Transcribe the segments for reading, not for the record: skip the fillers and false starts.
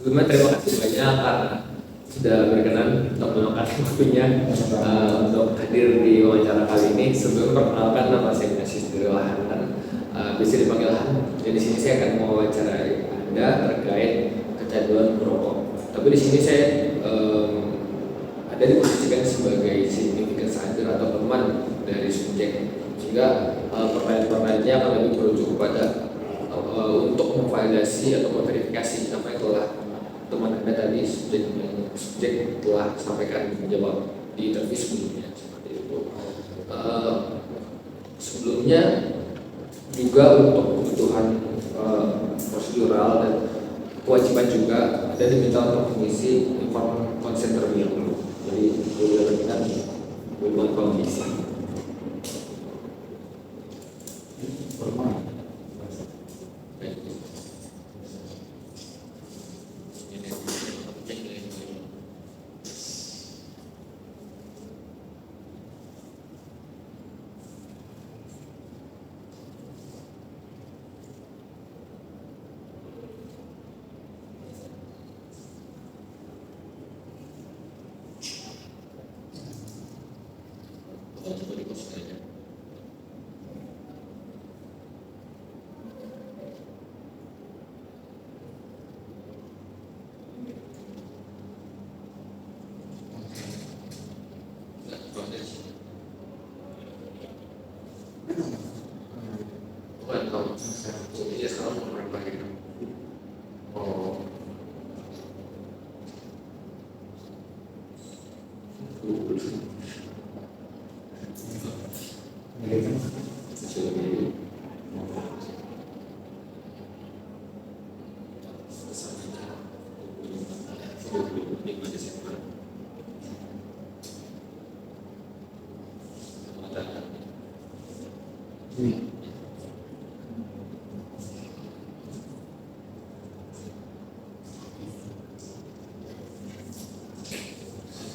Sebelumnya terima kasih banyak karena sudah berkenan untuk meluangkan waktunya untuk hadir di wawancara kali ini. Sebelum perkenalkan, nama saya Ignatius dari Lahanan, bisa dipanggil Han. Jadi di sini saya akan mewawancarai Anda terkait kecanduan merokok. Tapi di sini saya ada diposisikan sebagai significant other atau teman dari subjek, sehingga pertanyaan-pertanyaannya akan lebih merujuk kepada untuk memvalidasi atau memverifikasi apa yang telah teman Anda tadi subjek telah sampaikan menjawab di interview sebelumnya, seperti itu. Sebelumnya juga untuk kebutuhan prosedural dan kewajiban juga ada diminta untuk mengisi inform konsen terlebih dahulu. Jadi kita belum kondisi.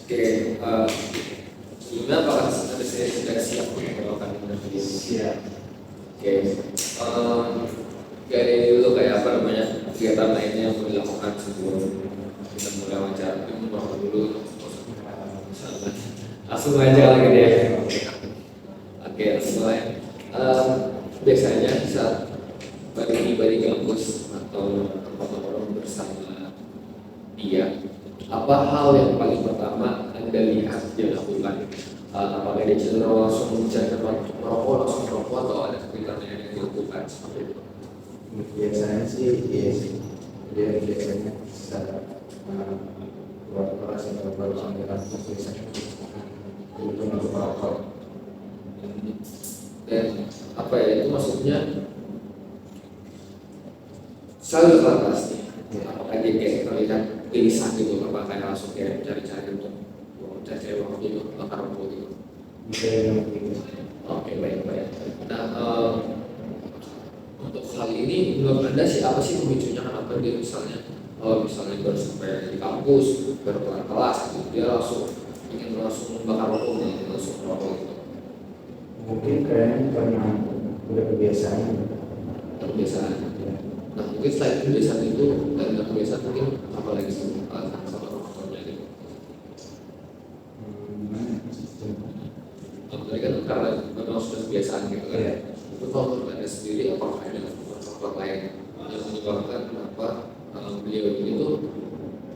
Oke, sebelumnya apakah ada saya sudah siap untuk melakukan interview? Siap. Oke, kayak ini dulu kayak apa namanya kegiatan lainnya yang boleh dilakukan sebelum kita mulai wawancara. Mungkin merokok dulu. Langsung aja lagi deh. Oke, langsung aja. Biasanya saat tiba di kampus atau tempat orang bersama dia, apa hal yang paling pertama Anda lihat dia lakukan? Apakah dia cenderung langsung menjalankan untuk merokok, langsung merokok, atau ada kegiatan yang dilakukan seperti itu? Biasanya sih, iya sih. Dia biasanya saat keluar kelas atau baru sampai kampus biasanya itu untuk merokok. Dan apa ya, itu maksudnya selalu kelas nih. Apakah dia kayak terlihat gelisah gitu, apa kayak langsung kayak cari-cari untuk cari waktu itu, bakar waktu itu? Bisa yang gitu. Oke, baik. Nah, untuk hal ini menurut Anda sih apa sih pemicunya? Kenapa dia misalnya baru sampai di kampus, baru kelar kelas gitu, dia ingin langsung bakar rokok nih, langsung merokok gitu? Mungkin kayaknya karena udah kebiasaan. Nah, mungkin selain kebiasaan itu dan kebiasaan mungkin apa lagi salah satu faktornya gitu? Tadi kan karena memang sudah kebiasaan gitu kan. Itu kalau menurut Anda sendiri apakah ada faktor lain yang menyebabkan kenapa beliau ini tuh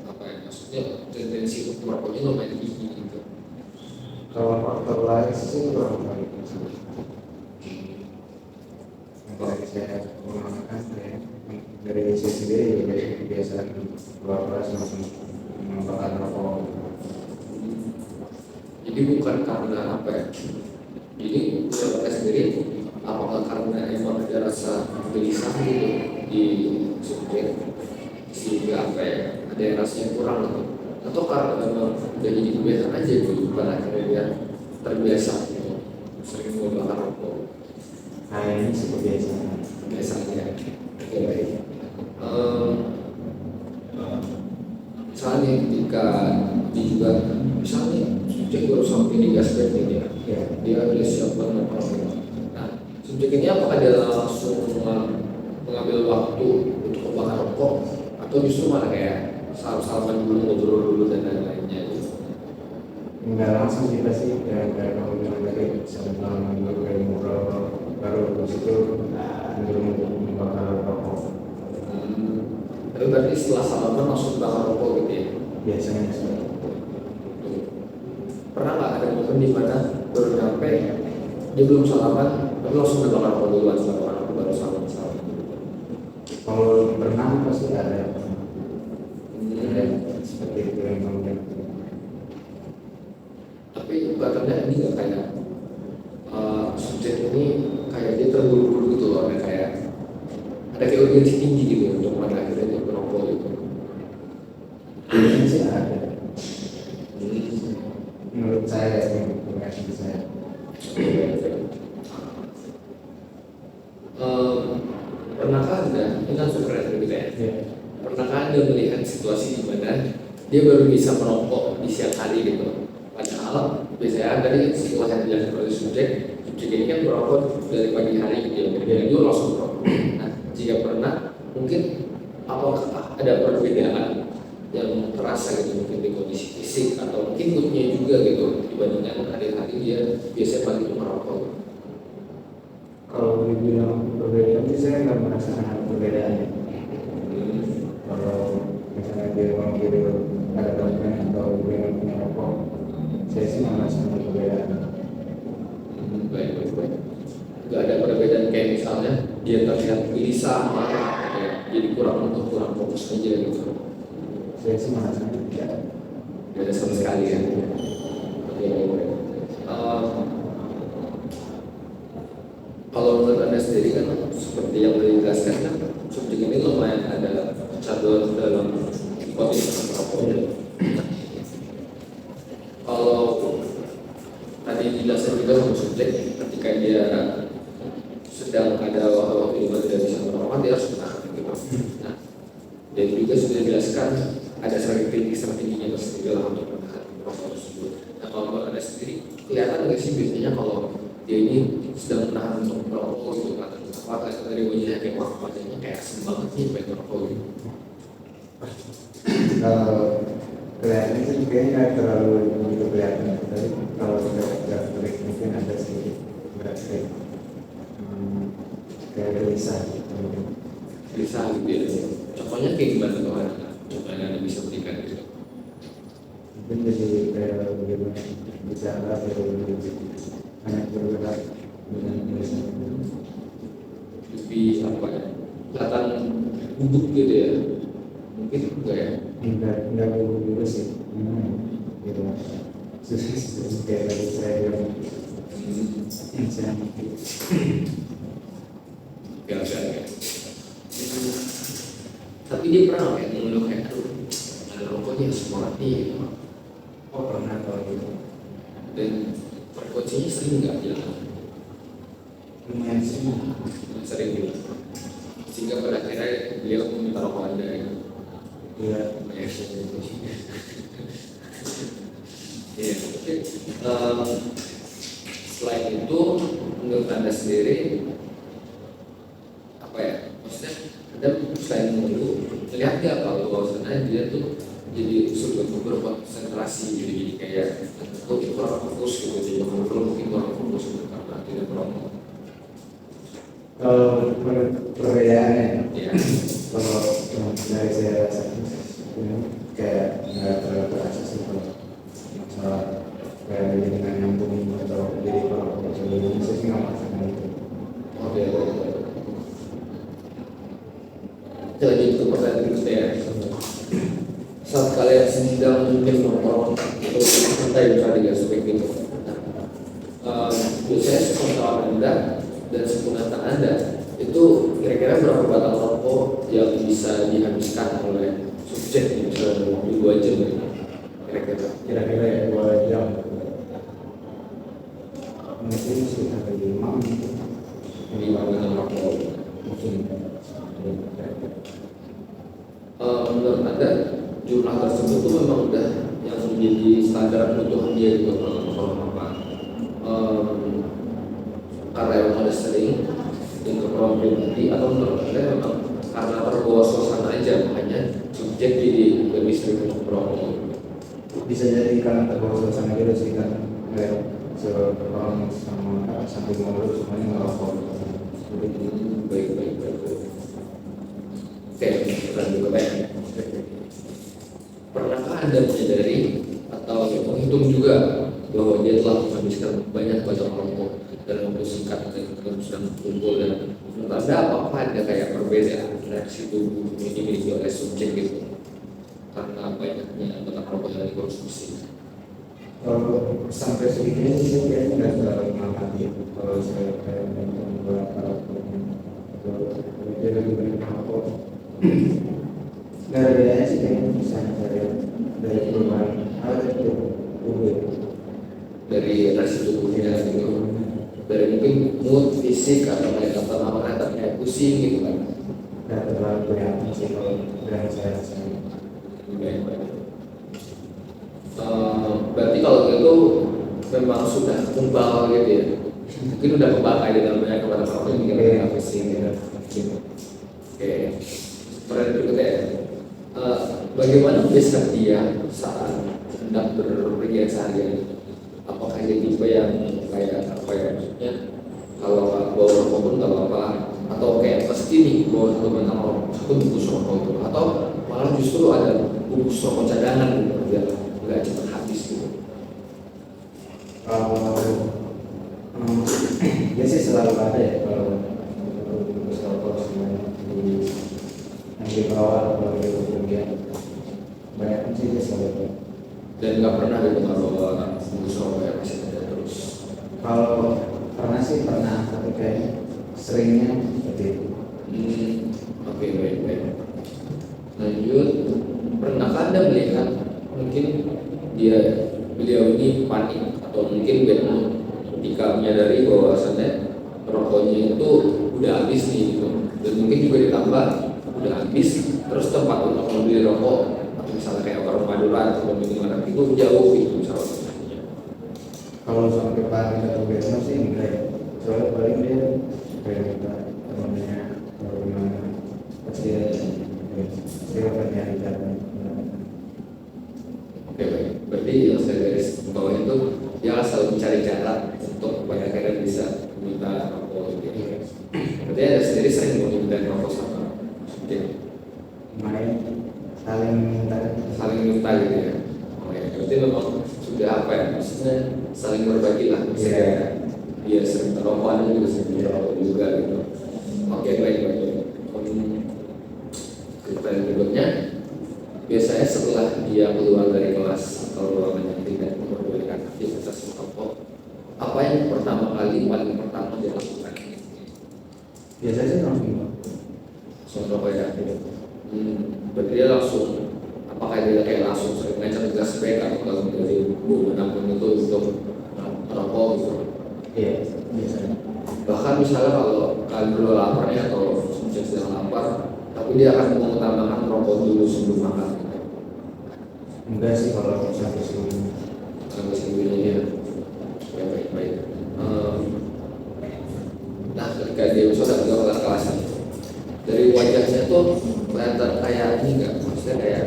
apa ya, maksudnya tendensi untuk merokoknya lumayan tinggi gitu? Kalau faktor lain sih kurang baik. Dari saya mengatakan dari saya sendiri dari kebiasaan keluar kelas langsung membakar rokok. Jadi bukan karena apa ya? Jadi saya sendiri apakah karena emang ada rasa gelisah gitu di subjek sehingga apa ya, ada yang rasanya kurang atau karena memang udah jadi kebiasaan aja gitu, pada akhirnya dia terbiasa gitu sering membakar rokok? Nah ini seperti Biasanya. Oke, baik. Misalnya ketika juga misalnya subjek baru sampai di gaspet ini dia udah siap banget merokok. Nah, subjek ini apakah dia langsung mengambil waktu untuk membakar rokok atau justru malah kayak salam-salaman dulu, ngobrol dulu dan lain-lainnya gitu. Nggak langsung sih pasti kayak kamu bilang tadi sama dulu kayak ngobrol baru habis itu untuk membakar rokok. Tapi berarti setelah salaman langsung bakar rokok gitu ya? Biasanya seperti itu. Pernah nggak ada momen di mana baru nyampe dia belum salaman tapi langsung udah bakar rokok duluan setelah aku baru salaman. Kalau berenang pasti ada. Seperti itu yang kemudian. Tapi katanya ini nggak kayak subjek ini kayak dia terburu-buru gitu loh, kayak ada kayak urgensi tinggi gitu untuk pada akhirnya dia merokok gitu. Ini sih ada. Menurut saya, menurut saya. Pernahkah Anda, ini kan super gitu ya? Ya. Pernahkah Anda melihat situasi di mana dia baru bisa merokok di siang hari gitu? Padahal biasanya tadi setelah yang dijelaskan oleh subjek ini kan merokok dari pagi hari gitu ya, kemudian dia langsung merokok. Nah, jika pernah, mungkin apakah ada perbedaan yang terasa gitu mungkin di kondisi fisik atau mungkin moodnya juga gitu dibandingkan hari-hari dia biasanya pagi itu merokok? Kalau dibilang perbedaan sih saya nggak merasakan ada perbedaannya. Kalau misalnya dia manggil ada teman atau dia punya rokok, saya sih nggak merasakan perbedaan. Baik. Nggak ada perbedaan kayak misalnya dia terlihat gelisah, marah, kayak jadi kurang fokus aja gitu. Saya sih merasakan tidak. Nggak ada sama sekali ya. Oke. Kalau menurut Anda sendiri kan seperti yang tadi dijelaskan kan subjek ini lumayan ada cadel dalam kondisi merokok. Kalau tadi dijelaskan juga sama subjek ketika dia sedang ada waktu di mana tidak bisa merokok dia harus menahan gitu. Nah, dan juga sudah dijelaskan ada strateginya tersendiri lah untuk menahan merokok tersebut. Nah, kalau menurut Anda sendiri kelihatan nggak sih biasanya kalau dia ini sedang menahan untuk merokok gitu kan? Apakah dari wajahnya kayak wajahnya kayak asem banget nih pengen merokok gitu? Kelihatannya sih kayaknya nggak terlalu begitu kelihatan. Tapi kalau nggak terik mungkin ada sedikit nggak terik. Kayak gelisah gitu. Gelisah gitu ya. Contohnya kayak gimana tuh Anda? Contohnya Anda bisa berikan gitu? Mungkin jadi kayak bagaimana bicara atau hanya bergerak dengan gelisah. Lebih apa ya? Kelihatan gugup gitu ya? Mungkin enggak ya? Enggak dulu sih. Gitu. Susah kayak tadi saya bilang. Saya Oke. Tapi dia pernah kayak mengeluh kayak aduh ada rokoknya semangat nih gitu. oh pernah kalau gitu. Dan frekuensinya sering nggak jalan? Lumayan sih. Sering gitu. Sehingga pada akhirnya beliau meminta rokok Anda gitu. Iya. Iya. Selain itu menurut Anda sendiri apa ya? Maksudnya Anda selain mengeluh melihat nggak kalau bahwasannya dia tuh jadi sulit untuk berkonsentrasi gitu, jadi kayak kurang fokus gitu, jadi mungkin kurang fokus gitu karena tidak merokok. Perbedaannya Ya. kalau dari saya rasakan kayak nggak terlalu terasa sih kalau masalah kayak dengan nyambung atau jadi kalau sebelumnya saya sih nggak merasakan itu. Oke. Lanjut ke pertanyaan berikutnya ya. Saat kalian sedang mungkin nongkrong atau santai misalnya di aspek itu, biasanya sepengetahuan Anda dan sepengetahuan Anda itu kira-kira berapa batang rokok yang bisa dihabiskan oleh subjek misalnya di 2 jam gitu? Kira-kira ya 2 jam. Mungkin sekitar 5 batang rokok. mungkin. Menurut Anda jumlah tersebut itu memang udah yang menjadi standar kebutuhan dia gitu kalau apa? Karena memang ada sering dan keperluan pribadi atau menurut Anda memang karena terbawa suasana aja makanya subjek jadi lebih sering merokok. Bisa jadi karena terbawa suasana gitu sih kan, kayak seorang sama sambil ngobrol semuanya ngerokok. Baik, baik, baik, baik. Oke, pertanyaan juga ya. Pernahkah Anda menyadari atau menghitung juga bahwa dia telah menghabiskan banyak batang rokok dalam waktu singkat ketika sedang kumpul, dan menurut Anda apakah ada kayak perbedaan reaksi tubuh yang dimiliki oleh subjek gitu karena banyaknya batang rokok yang dikonsumsi? Kalau sampai segitunya sih saya kayaknya nggak terlalu mengamati. Kalau saya kayak beberapa atau dia lebih banyak merokok, nggak ada bedanya sih kayaknya. Misalnya saya dari perubahan ada itu tubuh Dari reaksi tubuhnya gitu, dari mungkin mood fisik atau kayak apa namanya kayak pusing gitu kan. nggak terlalu kelihatan sih kalau yang saya rasain. Baik, baik. Berarti kalau gitu memang sudah kebal gitu ya, mungkin udah kebakar di dalamnya kepada orang yang mungkin apa sih gitu. Oke, pertanyaan berikutnya ya. Bagaimana biasa dia saat hendak berpergian seharian? Apakah dia tipe yang kayak apa ya, maksudnya kalau nggak bawa rokok pun nggak apa-apa, atau kayak pasti nih bawa satu batang rokok, satu bungkus rokok itu, atau malah justru ada bungkus rokok cadangan gitu biar nggak cepat habis gitu? Kalau dia sih selalu ada ya, kalau bungkus rokok semuanya yang dibawa kalau dia bepergian banyak sih dia selalu ada. Dan nggak pernah gitu kalau bungkus rokok ya masih ada terus. Kalau pernah sih pernah, tapi kayak seringnya seperti itu. Oke, baik, baik. Lanjut, pernahkah Anda melihat mungkin beliau ini panik atau mungkin ketika menyadari bahwasannya rokoknya itu udah habis nih gitu, dan mungkin juga ditambah udah habis, terus tempat untuk membeli rokok atau misalnya kayak warung Madura atau minuman itu jauh gitu misalnya. Kalau sampai panik atau bemo sih enggak ya, soalnya paling dia kayak minta temennya atau gimana, pasti dia akan nyari cara. Oke, baik. Berarti yang saya garis bawah itu dia selalu mencari cara untuk supaya akhirnya bisa meminta rokok gitu. Berarti Anda sendiri sering meminta rokok sama subjek, Main saling minta. saling minta gitu ya. Oh ya, berarti memang sudah apa ya, maksudnya saling berbagi lah. Misalnya dia sering merokok, Anda juga sering merokok juga gitu. Oke, baik, baik, baik. Pertanyaan berikutnya, biasanya setelah dia keluar dari kelas atau ruangan yang tidak memperbolehkan aktivitas merokok, apa yang paling pertama dia lakukan? Biasanya sih langsung Langsung merokok ya? Berarti dia langsung, apakah dia kayak langsung sering ngajak gas back atau kalau dari buku nampung itu untuk merokok gitu? iya biasanya. Bahkan misalnya kalau kalian berdua lapar ya atau subjek sedang lapar, tapi dia akan mengutamakan rokok dulu sebelum makan. Enggak sih kalau sampai segini. Sampai segini ya. Ya, baik, baik. Nah, ketika dia misalnya udah kelas dari wajahnya tuh kelihatan kayak ini nggak, maksudnya kayak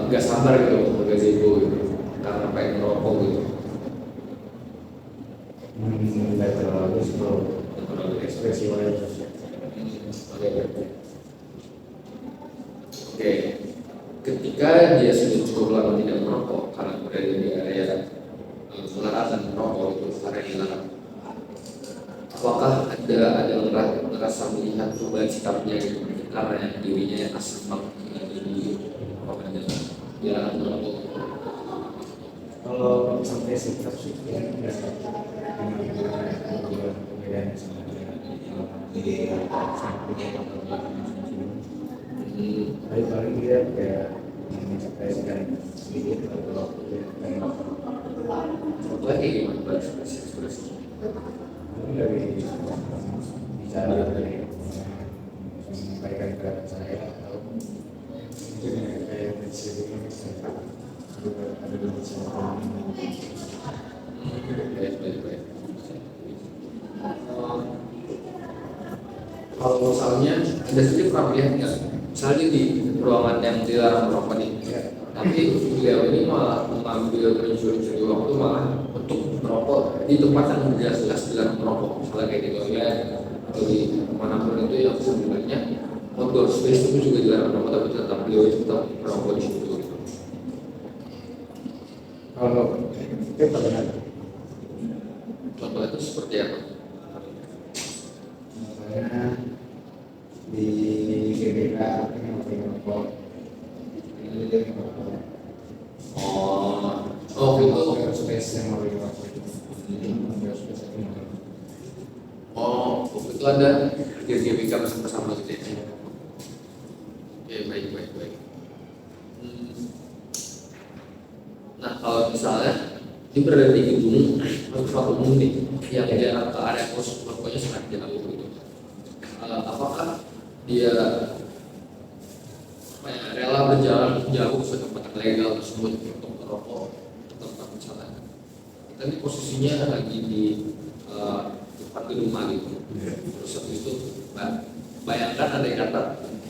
nggak sabar gitu, agak sibuk gitu, karena pengen merokok gitu. Enggak terlalu sih kalau Oke, ekspresi wajah. oke, oke. Oke, ketika dia sudah cukup lama tidak merokok karena berada di area melarang merokok itu area dilarang, apakah ada ngerasa melihat perubahan sikapnya gitu, karena dirinya yang asal banget di rokoknya dilarang merokok? Kalau sampai sikap sih ya enggak perbedaan sama dia sampai tapi paling dia kayak mengekspresikan sedikit atau Lagi gimana berekspresi? mungkin dari bicara dari menyampaikan ke saya atau mungkin kayak kecil ada bicara. Baik. Kalau misalnya Anda sendiri pernah melihat nggak misalnya di ruangan yang dilarang merokok nih, tapi beliau ini malah mengambil mencuri-curi waktu malah untuk merokok di tempat yang jelas-jelas dilarang merokok, misalnya kayak di toilet atau di manapun itu yang sebenarnya outdoor space itu juga dilarang merokok, tapi tetap beliau tetap merokok di situ. Kalau itu pernah Contoh itu seperti apa? misalnya di GBK yang pakai rokok ini dia ngerokok. Oh gitu. Space yang pakai rokok itu space yang pakai. Oh, itu ada GBK bersama-sama gitu ya. Oke, baik. Nah, kalau misalnya dia berada di gedung tempat umum nih, yang jarak ke area kos rokoknya sangat jauh gitu. Apakah dia rela berjalan jauh ke tempat legal tersebut untuk merokok ke tempat misalnya? Kita ini posisinya lagi di depan gedung gitu. Terus habis itu, bayangkan ada kata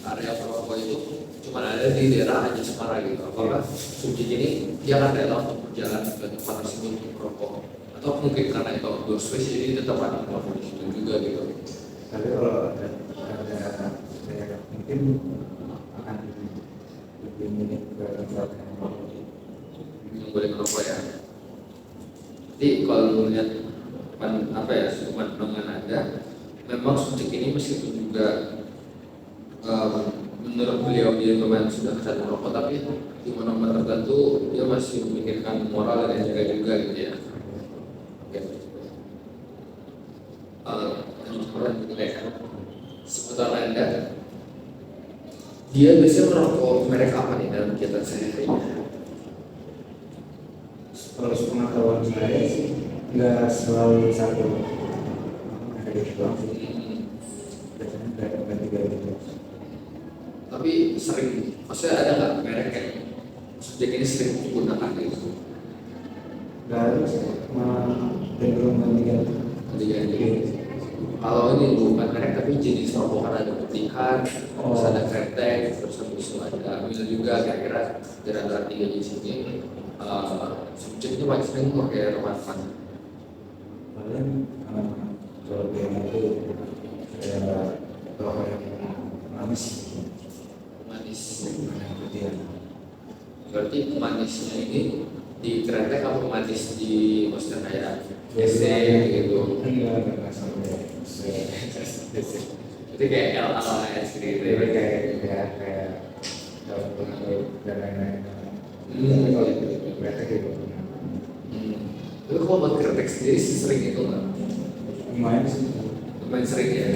area perokok itu cuma ada di daerah hanya Semarang gitu. Apakah subjek ini dia akan rela untuk berjalan ke tempat tersebut untuk merokok? Atau mungkin karena itu outdoor space jadi tetap ada merokok di situ juga gitu. Tapi kalau ada daerah mungkin akan lebih mirip ke tempat Yang boleh merokok ya. Jadi kalau melihat pemandangan Anda, memang subjek ini meskipun juga menurut beliau dia memang sudah kesadaran merokok, tapi di momen tertentu dia masih memikirkan moral dan etika juga gitu ya. Oke. Lanjut gitu ya. Seputar Anda, dia biasanya merokok merek apa nih dalam kegiatan sehari-harinya? kalau sepengetahuan saya sih nggak selalu satu ada gitu doang sih. Biasanya kayak ganti-ganti terus. Tapi sering, maksudnya ada nggak merek yang subjek ini sering menggunakan gitu? Nggak harus malah cenderung ganti-ganti. Ganti-ganti. Kalau ini bukan merek tapi jenis rokok, kan ada putihkan, terus ada kretek, terus habis itu ada mil juga, kira-kira dari antara tiga jenis ini subjeknya paling sering pakai rokok. Paling kalau dia itu kayak rokok yang manis yang putih. Berarti manisnya ini di kretek apa manis di maksudnya kayak EC gitu? Enggak sampai Jadi kayak LAS gitu jadi ya. kayak kalau dan lain-lain. Tapi kalau itu mereka gitu Tapi kalau buat kretek sendiri sih sering itu nggak? lumayan sih. Lumayan sering ya.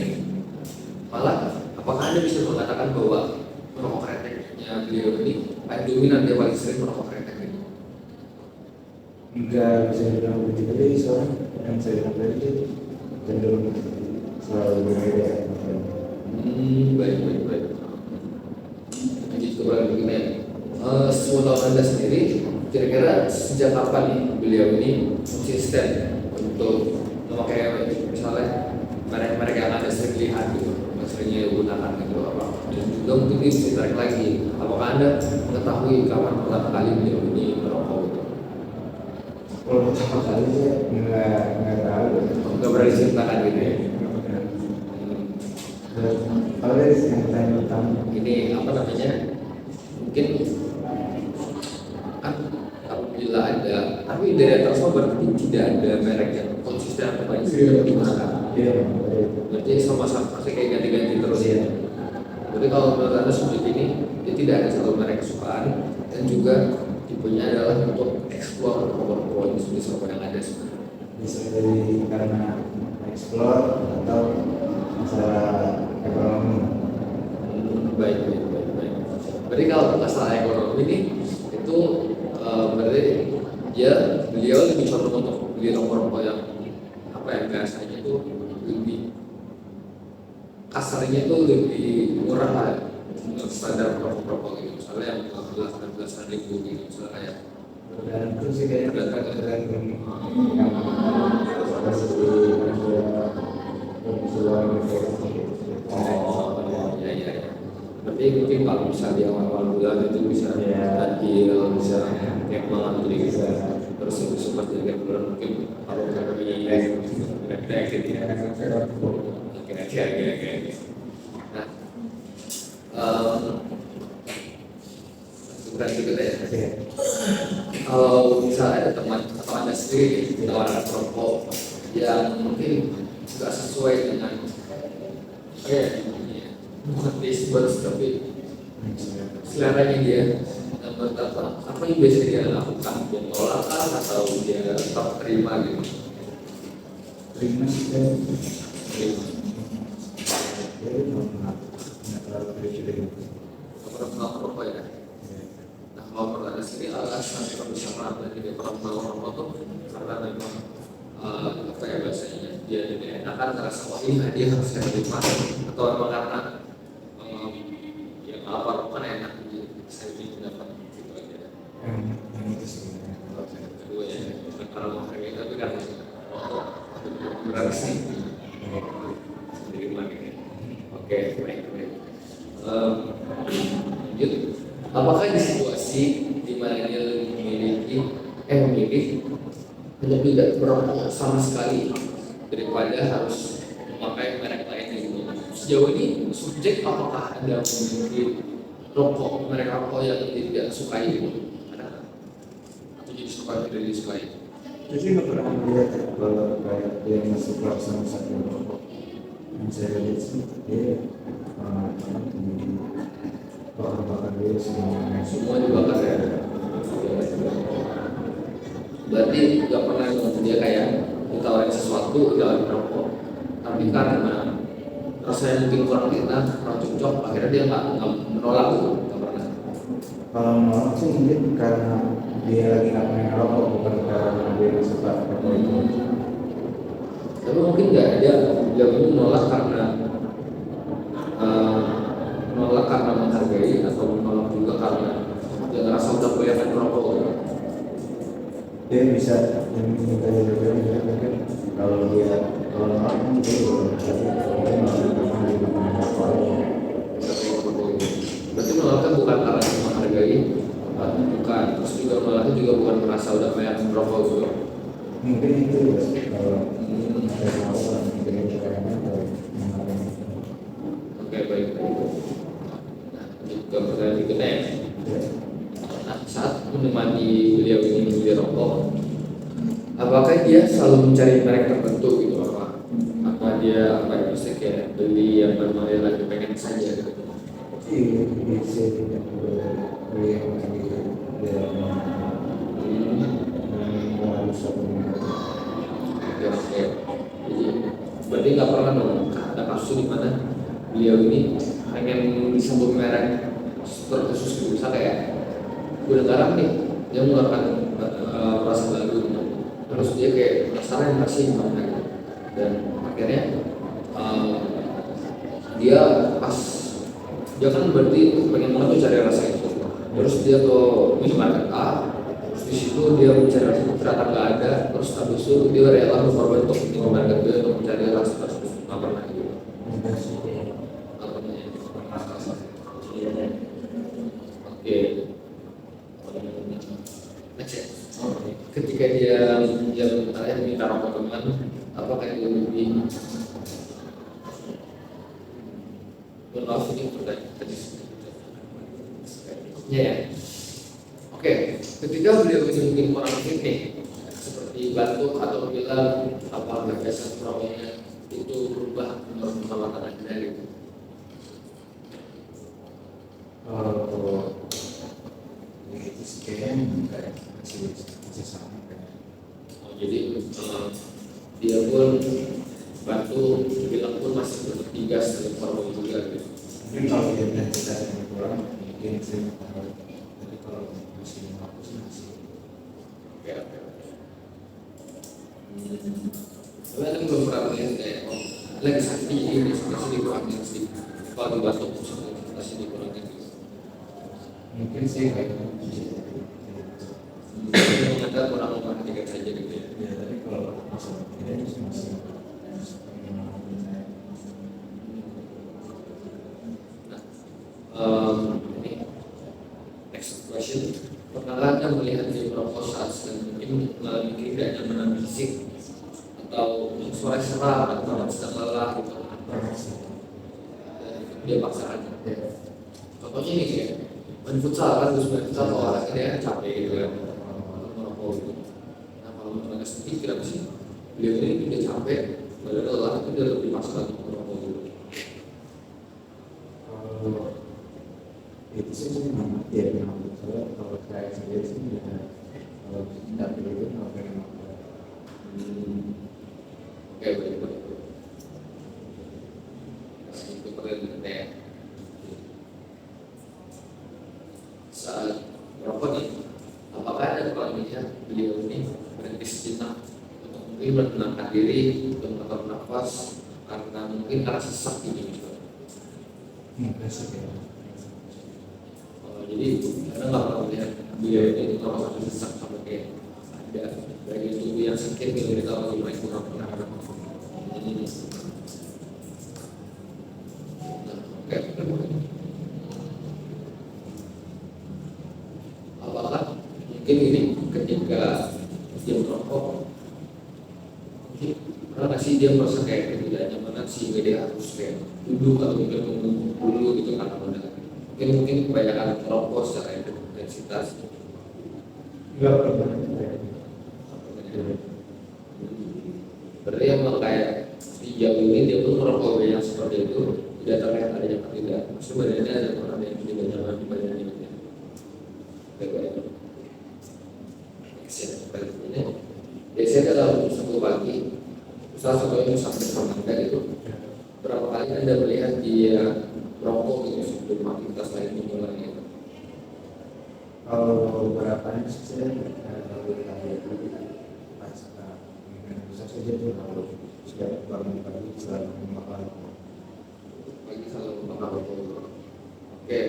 Malah, apakah Anda bisa mengatakan bahwa merokok kreteknya beliau ini paling dominan, dia paling sering merokok kretek gitu? Enggak bisa dibilang begitu deh, soalnya yang saya bilang tadi itu cenderung selalu berbeda. Baik. Lanjut ke pertanyaan berikutnya. Sepengetahuan Anda sendiri, kira-kira sejak kapan nih beliau ini konsisten untuk memakai misalnya merek-merek yang Anda sering lihat gitu, yang seringnya gunakan gitu apa? Dan juga mungkin bisa ditarik lagi, apakah Anda mengetahui kapan pertama kali beliau ini merokok gitu? Kalau pertama kali sih nggak tahu. Nggak berani ceritakan gitu ya? Kalau dari yang pertanyaan pertama Ini apa namanya? Mungkin kan apabila ada, tapi dari atas berarti tidak ada merek yang konsisten atau paling sering digunakan. iya, Berarti sama-sama pasti kayak ganti-ganti terus ya. Jadi kalau menurut Anda subjek ini, dia tidak ada satu merek kesukaan dan juga tipenya adalah untuk explore rokok-rokok jenis rokok yang ada sebenarnya. bisa jadi karena explore atau masalah ekonomi. Baik. Berarti kalau masalah ekonomi ini itu berarti beliau lebih condong untuk beli rokok-rokok yang apa ya, biasanya itu lebih kasarnya itu lebih murah lah untuk standar rokok-rokok gitu, misalnya yang 15-16 ribu gitu, misalnya kayak Tergantung sih kayaknya tergantung yang kondisi luar negeri. ya. Berarti mungkin kalau bisa di awal-awal bulan itu bisa adil, bisa kayak mengatur gitu. Terus untuk support juga bulan mungkin kalau kami reaksi ya. Oke. Nah, bukan gitu ya. Kalau misalnya ada teman atau anda sendiri menawarkan rokok yang mungkin nggak sesuai dengan bukan taste buds tapi seleranya dia, dan menurut apa yang biasa dia lakukan, dia nolak atau dia tetap terima gitu? Terima sih kan. Terima. Dia nggak terlalu presiden. Pernah merokok ya? Nah, kalau pernah ada sendiri alasan kalau bisa melakukan dia pernah merokok tuh karena memang apa ya bahasanya dia jadi enakan ngerasa wah ini hadiah harus saya terima, atau memang karena yang apa kan enak jadi saya ingin dapat gitu aja. Yang itu sih. Kedua ya, bukan karena mau harga tapi karena berarti sendiri lagi. Oke, baik. Lanjut. Apakah di situasi di mana dia memilih untuk tidak merokok sama sekali daripada harus memakai merek lainnya gitu? Sejauh ini subjek apakah ada memiliki merek rokok yang tidak sukai gitu? Ada atau jadi suka tidak disukai? Jadi nggak pernah melihat kalau kayak dia masuk kelas sama satu rokok. Yang saya lihat sih dia bakar dia semua dibakar ya. Berarti nggak pernah dia kayak ditawarin sesuatu dalam rokok, tapi karena rasanya mungkin kurang enak, kurang cocok, akhirnya dia nggak menolak itu, nggak pernah. Kalau menolak sih mungkin karena dia lagi nggak pengen rokok, bukan karena dia nggak suka rokok itu. Tapi mungkin nggak ada yang menolak karena menghargai, atau menolak juga karena dia ngerasa udah banyak rokok. Dia bisa minta juga mungkin kalau nolak mungkin berarti menolaknya bukan karena menghargai, bukan, terus juga menolaknya juga bukan merasa udah banyak rokok gitu. Mungkin itu kalau ada orang mungkin juga Oke, baik. Nah, juga pertanyaan berikutnya ya. Nah, saat menemani beliau ini membeli rokok, apakah dia selalu mencari merek tertentu gitu, apa dia bisa kayak beli yang memang dia lagi pengen saja gitu? bisa tidak beli yang lagi dia harus Oke. Jadi berarti nggak pernah dong ada kasus di mana beliau ini pengen disebut merek terkhusus gitu, bisa kayak gula garam nih, dia mengeluarkan rasa baru, terus dia kayak penasaran masih gimana gitu. Dan akhirnya dia kan berarti pengen banget tuh cari rasa itu, terus dia ke minimarket A, terus di situ dia mencari rasa itu ternyata nggak ada, terus habis itu dia rela berkorban untuk minimarket B untuk mencari rasa tersebut. Nggak pernah gitu. Oke. Ketika dia minta rokok teman, apakah dia lebih maaf ini pertanyaan ya. Oke, ketika beliau ini mungkin orang ini seperti batuk atau bilang apa gagasan rokoknya itu berubah menurut pengamatan Anda gitu. Itu sih kayaknya masih sama kayak. Jadi dia pun bantu bilang pun masih bertiga seperti juga gitu. Mungkin kalau dia bilang kita yang kurang mungkin sih, tapi kalau masih masih. Oke. Saya kan belum pernah melihat kayak lagi sakit ini masih dikurangin sedikit. Kalau dibatuk masih dikurangin gitu. Mungkin sih kayak Ternyata kurang memperhatikan saja gitu ya. ya, tapi kalau masalah ini masih question. Pernahkah Anda melihat dia merokok saat sedang mungkin mengalami ketidaknyamanan fisik atau suara serak atau sedang lelah gitu? Dia paksakan. Contohnya ini kayak main futsal kan, terus main futsal olahraga dia capek gitu kan, merokok gitu. Nah kalau menurut sedikit kenapa sih beliau ini dia capek, badan lelah itu dia lebih paksa untuk merokok gitu? Itu sih memang dia bilang betul. Kalau saya sendiri sih ya kalau tidak begitu nggak pengen apa. Oke, baik. Itu pertanyaan ya. Saat merokok nih, apakah ada kepalanya beliau ini berhenti sejenak untuk mungkin menenangkan diri, untuk mengatur nafas, karena mungkin karena sesak ini gitu. Jadi karena nggak pernah melihat beliau ini kalau ada sesak sampai kayak ada bagian tubuh yang sakit gitu, kita lagi main kurang pernah. Apakah mungkin ini ketika dia merokok, mungkin pernah nggak sih dia merasa kayak ketidaknyamanan sehingga dia harus kayak duduk atau mungkin menunggu dulu gitu karena mungkin kebanyakan merokok secara intensitas. Enggak pernah. Berarti emang kayak sejauh ini dia pun merokok yang seperti itu tidak terlihat ada yang tidak. Maksudnya badannya ada orang yang tidak nyaman di badannya. Baik-baik. Selanjutnya, biasanya dalam satu pagi, salah satunya sampai Anda itu, berapa kali Anda melihat dia merokok gitu sebelum aktivitas lain dimulai gitu? Kalau beberapa sih saya kalau kayak pas bisa saja tuh kalau sudah bangun pagi selalu memakan Pagi selalu memakan rokok. Oke.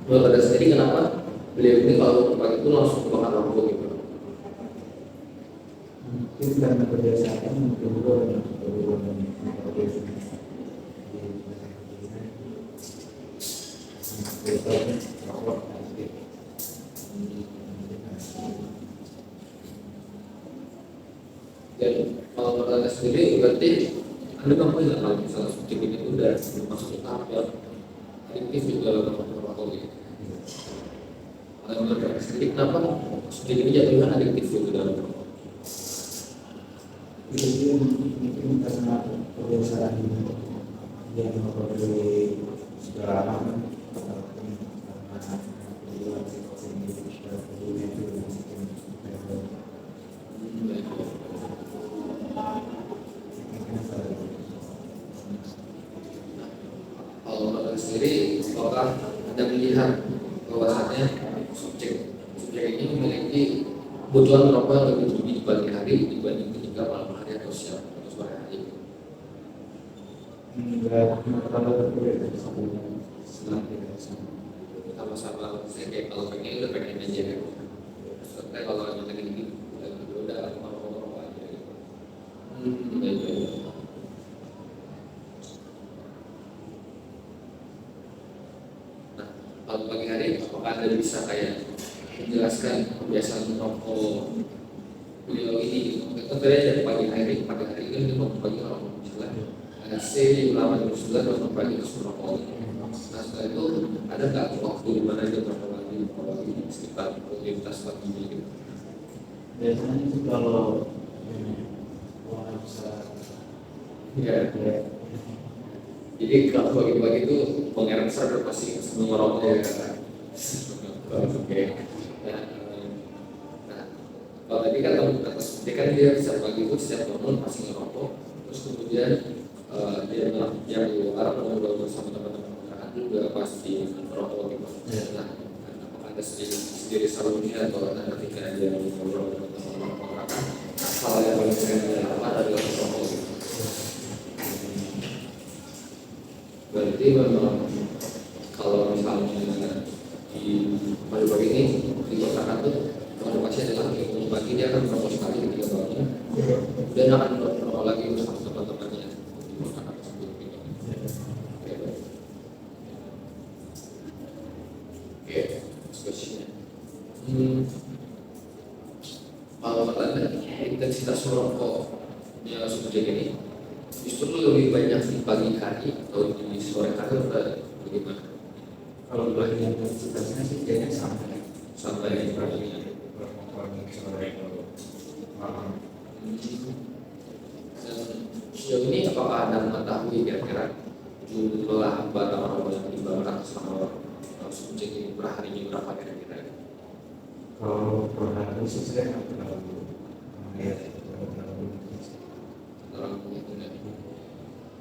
Menurut Anda sendiri kenapa beliau ini kalau pagi itu langsung makan rokok gitu? mungkin karena kebiasaan mungkin juga kebiasaan Dan kalau menurut Anda sendiri berarti Anda mampu nggak kalau misalnya subjek ini udah masuk ke tahap yang adiktif juga dalam merokok gitu? Kalau menurut Anda sendiri kenapa subjek ini jatuhnya adiktif gitu dalam merokok? mungkin karena kebiasaan yang memberi segala macam Kalau menurut Anda sendiri, apakah Anda melihat bahwasannya subjek ini memiliki kebutuhan merokok yang lebih tinggi di pagi hari dibanding ketika malam hari atau siang atau sore hari? enggak terlalu berbeda Sama-sama saya kayak kalau pengen udah pengen aja ya. Seperti kalau emang lagi ini udah merokok aja gitu. Baik. Nah, kalau pagi hari apakah Anda bisa kayak menjelaskan kebiasaan merokok beliau ini gitu? Kan tadi dari pagi hari kan dia mau pagi merokok misalnya ada C lama jam 9 masuk pagi terus merokok. Nah setelah itu ada nggak waktu di mana dia merokok lagi sekitar aktivitas pagi gitu? biasanya itu kalau bisa Ya. Jadi kalau pagi-pagi itu pengeran sadar pasti sebelum merokok ya. Oke. Nah, kalau tadi kan kamu kata seperti kan dia setiap pagi itu setiap bangun pasti ngerokok, terus kemudian dia keluar ngobrol bersama teman-teman masyarakat juga pasti merokok gitu. Nah, apakah Anda sendiri selalu melihat bahwa ketika dia ngobrol dengan teman-teman masyarakat, hal yang paling sering dia lakukan adalah merokok gitu. Berarti memang kalau misalnya di pagi-pagi ini di masyarakat tuh kalau pasti adalah pagi dia akan merokok sekali ketika bangun dan akan merokok lagi bersama teman-temannya di masyarakat tersebut gitu. Oke, next question. Kalau Anda intensitas merokoknya subjek ini justru lebih banyak di pagi hari atau di sore hari atau bagaimana? Kalau bagi intensitasnya sih kayaknya sampai Sampai pagi sore malam. dan sejauh ini apakah Anda mengetahui kira-kira jumlah batang rokok yang dibakar sama subjek ini per harinya berapa kira-kira? Kalau per hari sih saya nggak terlalu lihat itu terlalu Dalam penghitungan ini.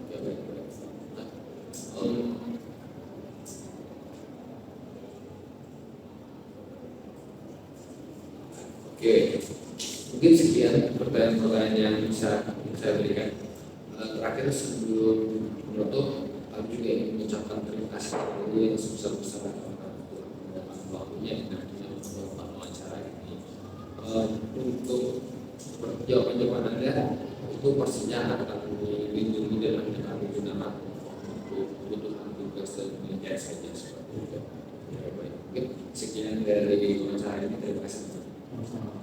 Ya baik. Nah, oke, mungkin sekian pertanyaan-pertanyaan yang bisa saya berikan. Terakhir sebelum menutup, kami juga ingin mengucapkan terima kasih kepada yang sebesar-besarnya atas waktunya dan juga untuk wawancara ini. Untuk jawaban-jawaban Anda itu pastinya akan dilindungi dan akan digunakan untuk kebutuhan tugas dan penelitian saja seperti itu. Ya, baik. Mungkin sekian dari wawancara ini. Terima kasih.